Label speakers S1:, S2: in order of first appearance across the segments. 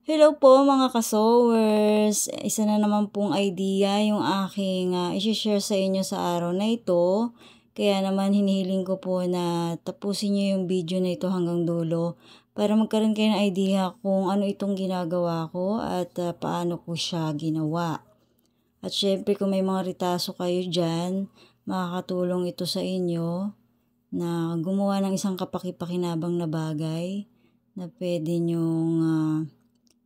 S1: Hello po mga ka-sewers! Isa na naman pong idea yung aking isi-share sa inyo sa araw na ito. Kaya naman hinihiling ko po na tapusin nyo yung video na ito hanggang dulo para magkaroon kayo ng idea kung ano itong ginagawa ko at paano ko siya ginawa. At syempre kung may mga ritaso kayo dyan, makakatulong ito sa inyo na gumawa ng isang kapaki-pakinabang na bagay na pwede nyong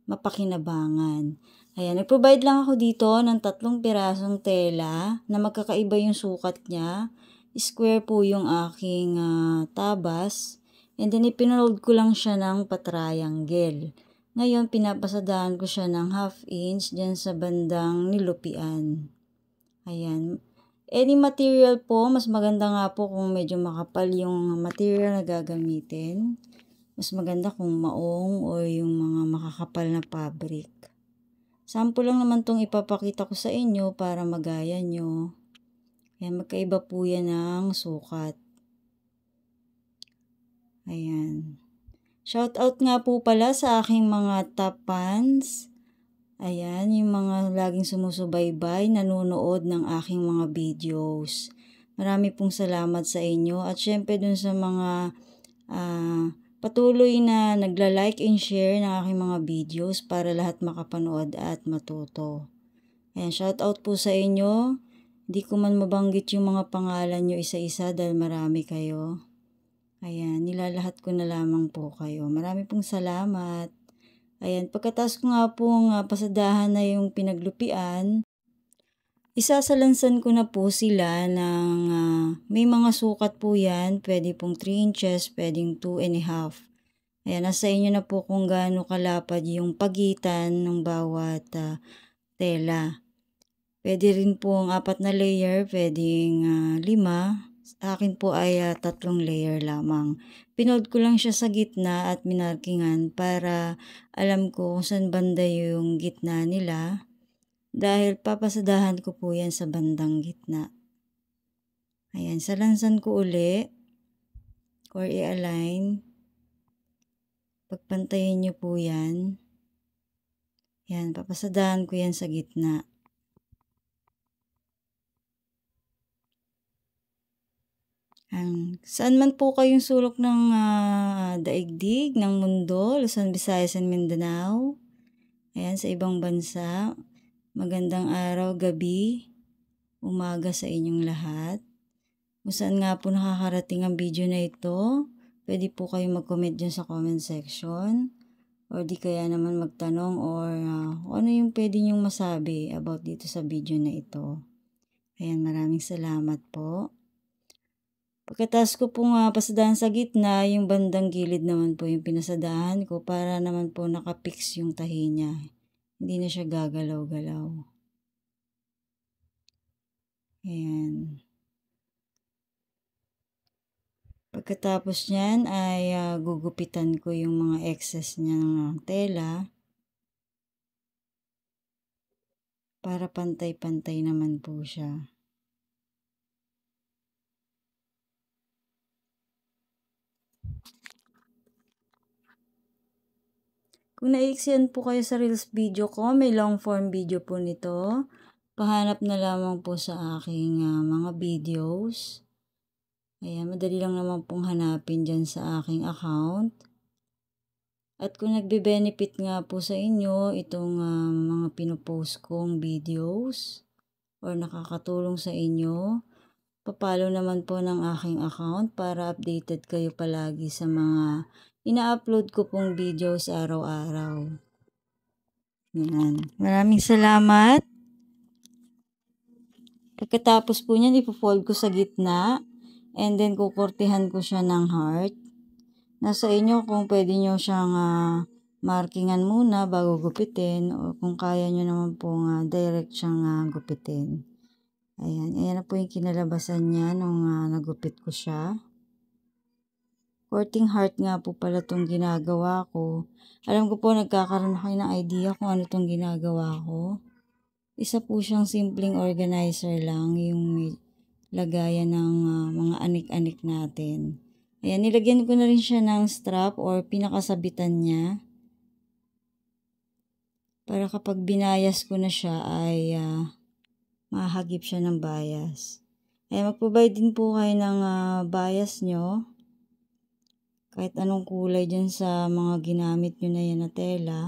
S1: mapakinabangan. Ayan, nag-provide lang ako dito ng 3 pirasong tela na magkakaiba yung sukat niya. Square po yung aking tabas. And then, ipinold ko lang siya ng pa-triangle. Ngayon, pinapasadahan ko siya ng 1/2 inch dyan sa bandang nilupian. Ayan. Any material po, mas maganda nga po kung medyo makapal yung material na gagamitin. Mas maganda kung maong o yung mga makakapal na fabric. Sample lang naman tong ipapakita ko sa inyo para magaya nyo. Ayan, magkaiba po yan ng sukat. Ayan. Shout out nga po pala sa aking mga top fans. Ayan, yung mga laging sumusubaybay, nanonood ng aking mga videos. Marami pong salamat sa inyo. At syempre dun sa mga patuloy na nagla-like and share ng aking mga videos para lahat makapanood at matuto. Ayan, shout out po sa inyo. Hindi ko man mabanggit yung mga pangalan nyo isa-isa dahil marami kayo. Ayan, nilalahat ko na lamang po kayo. Marami pong salamat. Ayan, pagkatapos ko nga pong pasadahan na yung pinaglupian, isasalansan ko na po sila ng may mga sukat po yan. Pwede pong 3 inches, pwedeng 2.5. Ayan, nasa inyo na po kung gaano kalapad yung pagitan ng bawat tela. Pwede rin po ang 4 na layer, pwedeng 5. Sa akin po ay 3 layer lamang. Pinold ko lang siya sa gitna at minarkingan para alam ko kung saan banda yung gitna nila. Dahil papasadahan ko po yan sa bandang gitna. Ayan, salansan ko uli or i-align. Pagpantayin nyo po yan. Yan, papasadahan ko yan sa gitna. Saan man po kayong sulok ng daigdig, ng mundo, Luzon, Visayas, and Mindanao. Ayan, sa ibang bansa. Magandang araw, gabi, umaga sa inyong lahat. Kung saan nga po nakakarating ang video na ito, pwede po kayong mag-comment dyan sa comment section. Or di kaya naman magtanong or ano yung pwede nyong masabi about dito sa video na ito. Ayan, maraming salamat po. Pagkatapos ko po nga pasadahan sa gitna, yung bandang gilid naman po yung pinasadahan ko para naman po nakapix yung tahi niya. Hindi na siya gagalaw-galaw. Ayan. Pagkatapos niyan ay gugupitan ko yung mga excess niya ng tela para pantay-pantay naman po siya. Kung naiiksiyan po kayo sa Reels video ko, may long form video po nito. Pahanap na lamang po sa aking mga videos. Ayan, madali lang naman pong hanapin dyan sa aking account. At kung nagbe-benefit nga po sa inyo itong mga pinopost kong videos or nakakatulong sa inyo, papalo naman po ng aking account para updated kayo palagi sa mga ina-upload ko pong videos araw-araw. Yan. Maraming salamat. Pagkatapos po niyan, ipo-fold ko sa gitna and then kukurtihan ko siya ng heart. Nasa inyo kung pwede nyo siyang markingan muna bago gupitin o kung kaya nyo naman pong direct siyang gupitin. Ayan, ayan na po yung kinalabasan niya nung nagupit ko siya. Courting heart nga po pala itong ginagawa ko. Alam ko po nagkakaroon na kayo ng idea kung ano itong ginagawa ko. Isa po siyang simpleng organizer lang yung lagayan ng mga anik-anik natin. Ayan, nilagyan ko na rin siya ng strap or pinakasabitan niya. para kapag binayas ko na siya ay mahagip siya ng bias. Ay magprovide din po kayo ng bias nyo. Kahit anong kulay dyan sa mga ginamit nyo na yan na tela.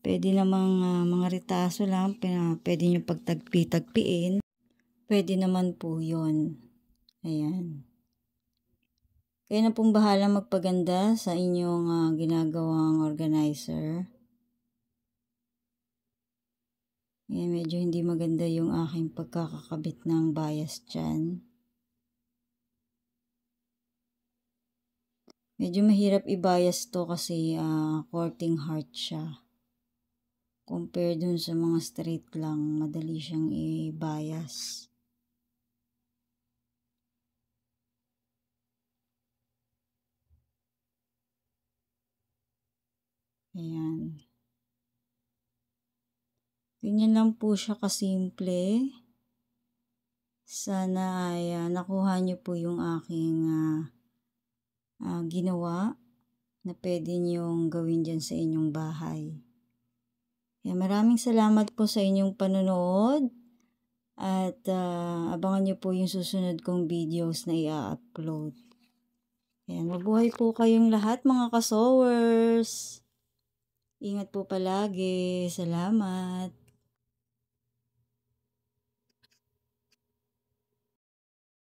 S1: Pwede namang mga ritaso lang, pwede nyo pagtagpi-tagpiin. Pwede naman po yun. Ayan. Kayo na pong bahala magpaganda sa inyong ginagawang organizer. Ayan, medyo hindi maganda yung aking pagkakakabit ng bias dyan. Medyo mahirap i-bias to kasi courting heart siya. Compare dun sa mga straight lang, madali siyang i-bias. Ayan. Ganyan lang po siya kasimple. Sana ay nakuha niyo po yung aking ginawa na pwede niyong gawin dyan sa inyong bahay. Kaya maraming salamat po sa inyong panonood at abangan niyo po yung susunod kong videos na i-upload. Ayan, mabuhay po kayong lahat mga kasowers. Ingat po palagi. Salamat.